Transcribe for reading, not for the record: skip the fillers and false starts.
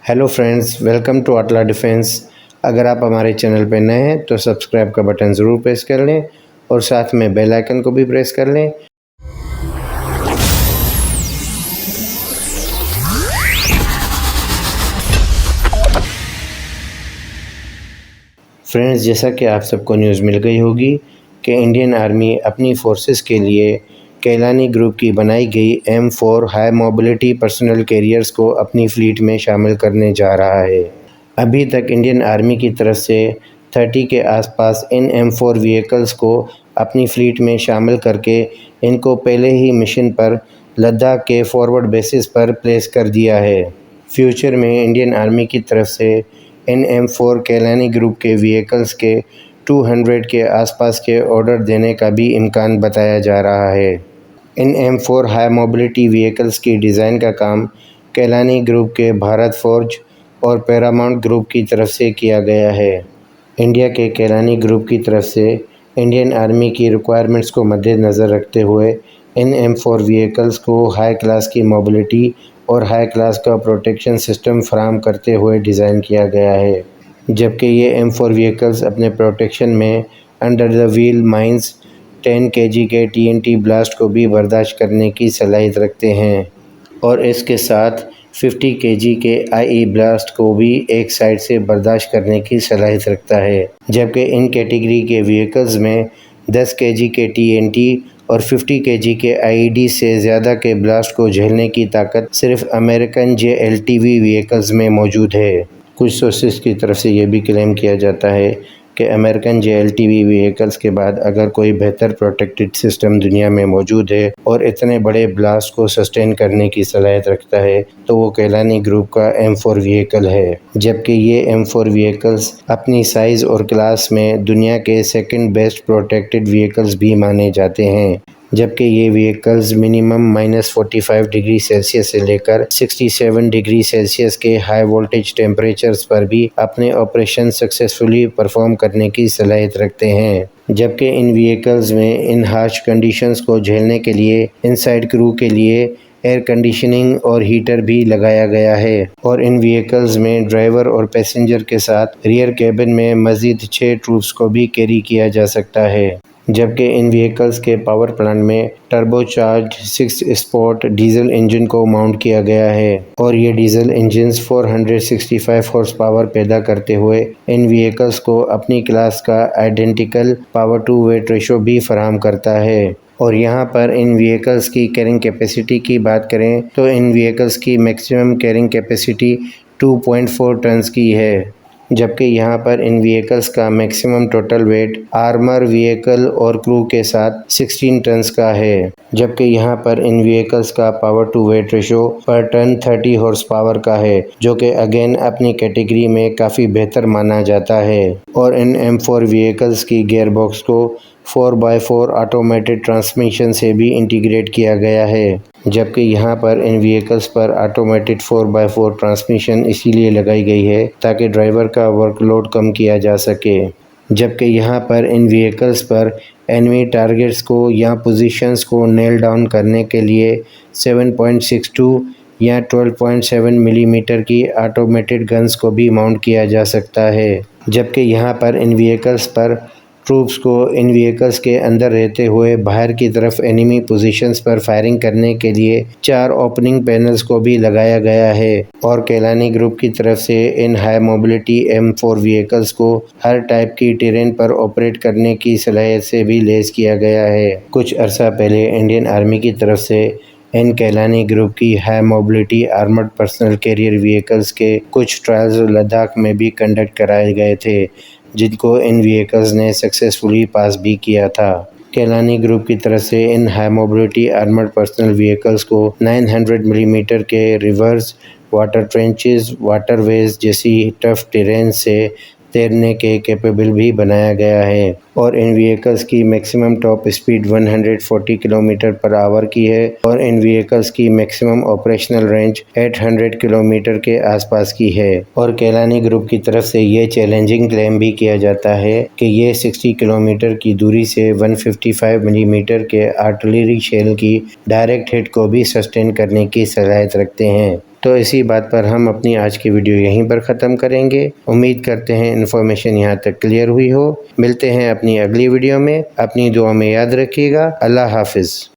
Hello friends, welcome to अटला defence. अगर आप हमारे चैनल पर नए हैं तो सब्सक्राइब का बटन ज़रूर प्रेस कर लें और साथ में बेल आइकन को भी प्रेस कर लें। फ्रेंड्स, जैसा कि आप सबको न्यूज़ मिल गई होगी कि इंडियन आर्मी अपनी फोर्सेस के लिए केलानी ग्रुप की बनाई गई M4 high mobility personal carriers को अपनी फ्लीट में शामिल करने जा रहा है। अभी तक इंडियन आर्मी की तरफ से 30 के आसपास इन M4 व्हीकल्स को अपनी फ्लीट में शामिल करके इनको पहले ही मिशन पर लद्दाख के फॉरवर्ड बेसिस पर प्लेस कर दिया है। फ्यूचर में इंडियन आर्मी की तरफ से इन M4 केलानी ग्रुप के व्हीकल्स के 200 के आसपास के ऑर्डर देने का भी इम्कान बताया जा रहा है। इन M4 हाई मोबिलिटी व्हीकल्स की डिज़ाइन का काम केलानी ग्रुप के भारत फोर्ज और पैरामाउंट ग्रुप की तरफ से किया गया है। इंडिया के केलानी ग्रुप की तरफ से इंडियन आर्मी की रिक्वायरमेंट्स को मद्देनज़र रखते हुए इन M4 व्हीकल्स को हाई क्लास की मोबिलिटी और हाई क्लास का प्रोटेक्शन सिस्टम फराहम करते हुए डिज़ाइन किया गया है, जबकि ये M4 व्हीकल्स अपने प्रोटेक्शन में under the wheel mines 10 kg के TNT ब्लास्ट को भी बर्दाश्त करने की सलाहियत रखते हैं और इसके साथ 50 kg के IE ब्लास्ट को भी एक साइड से बर्दाश्त करने की सलाहियत रखता है, जबकि इन कैटेगरी के व्हीकल्स में 10 kg के TNT और 50 kg के IED से ज़्यादा के ब्लास्ट को झेलने की ताकत सिर्फ अमेरिकन JLTV व्हीकल्स में मौजूद है। कुछ सोर्सेस की तरफ से ये भी क्लेम किया जाता है कि अमेरिकन JLTV व्हीकल्स के बाद अगर कोई बेहतर प्रोटेक्टेड सिस्टम दुनिया में मौजूद है और इतने बड़े ब्लास्ट को सस्टेन करने की सलाहियत रखता है तो वो केलानी ग्रुप का M4 व्हीकल है, जबकि ये M4 व्हीकल्स अपनी साइज़ और क्लास में दुनिया के सेकंड बेस्ट प्रोटेक्टेड व्हीकल्स भी माने जाते हैं, जबकि ये व्हीकल्स मिनिमम -45 डिग्री सेल्सियस से लेकर 67 डिग्री सेल्सियस के हाई वोल्टेज टेम्परेचर्स पर भी अपने ऑपरेशन सक्सेसफुली परफॉर्म करने की सलाहियत रखते हैं। जबकि इन व्हीकल्स में इन हार्श कंडीशंस को झेलने के लिए इनसाइड क्रू के लिए एयर कंडीशनिंग और हीटर भी लगाया गया है और इन व्हीकल्स में ड्राइवर और पैसेंजर के साथ रियर कैबिन में मज़ीद 6 ट्रूप्स को भी कैरी किया जा सकता है। जबकि इन व्हीकल्स के पावर प्लांट में टर्बोचार्ज 6 स्पोर्ट डीजल इंजन को माउंट किया गया है और ये डीजल इंजन्स 465 हॉर्स पावर पैदा करते हुए इन व्हीकल्स को अपनी क्लास का identical power to weight ratio भी फराहम करता है। और यहाँ पर इन व्हीकल्स की कैरिंग कैपेसिटी की बात करें तो इन व्हीकल्स की मैक्सिमम कैरिंग कैपेसिटी 2.4 टन्स की है, जबकि यहाँ पर इन व्हीकल्स का maximum total weight armour vehicle और क्रू के साथ 16 टन्स का है, जबकि यहाँ पर इन व्हीकल्स का power to weight ratio per ton 30 horse power का है, जो कि अगेन अपनी कैटेगरी में काफ़ी बेहतर माना जाता है। और इन M4 व्हीकल्स की गियर बॉक्स को 4x4 ऑटोमेटेड ट्रांसमिशन से भी इंटीग्रेट किया गया है, जबकि यहाँ पर इन व्हीकल्स पर ऑटोमेटेड 4x4 ट्रांसमिशन इसीलिए लगाई गई है ताकि ड्राइवर का वर्कलोड कम किया जा सके। जबकि यहाँ पर इन व्हीकल्स पर एनिमी टारगेट्स को या पोजीशंस को नेल डाउन करने के लिए 7.62 या 12.7 मिलीमीटर की ऑटोमेटेड गन्स को भी माउंट किया जा सकता है। जबकि यहाँ पर इन व्हीकल्स पर ट्रूप्स को इन व्हीकल्स के अंदर रहते हुए बाहर की तरफ एनिमी पोजीशंस पर फायरिंग करने के लिए 4 ओपनिंग पैनल्स को भी लगाया गया है और केलानी ग्रुप की तरफ से इन हाई मोबिलिटी M4 व्हीकल्स को हर टाइप की टेरेन पर ऑपरेट करने की सलाहियत से भी लेस किया गया है। कुछ अरसा पहले इंडियन आर्मी की तरफ से इन केलानी ग्रुप की high mobility armoured personnel carrier vehicles के कुछ ट्रायल्स लद्दाख में भी कंडक्ट कराए गए थे, जिनको इन व्हीकल्स ने सक्सेसफुली पास भी किया था। केलानी ग्रुप की तरफ से इन high mobility armoured personal vehicles को 900 मिलीमीटर के रिवर्स वाटर ट्रेंचेस वाटरवेज जैसी टफ टेरेन से तैरने के कैपेबल भी बनाया गया है और इन व्हीकल्स की maximum top speed 140 kilometre per hour की है और इन व्हीकल्स की मैक्सिमम ऑपरेशनल रेंज 800 किलोमीटर के आसपास की है। और केलानी ग्रुप की तरफ से ये चैलेंजिंग क्लेम भी किया जाता है कि ये 60 किलोमीटर की दूरी से 155 मिलीमीटर के आर्टिलरी शेल की डायरेक्ट हिट को भी सस्टेन करने की सलाहियत रखते हैं। تو اسی بات پر ہم اپنی آج کی ویڈیو یہیں پر ختم کریں گے۔ امید کرتے ہیں انفارمیشن یہاں تک کلیئر ہوئی ہو۔ ملتے ہیں اپنی اگلی ویڈیو میں، اپنی دعا میں یاد رکھیے گا۔ اللہ حافظ۔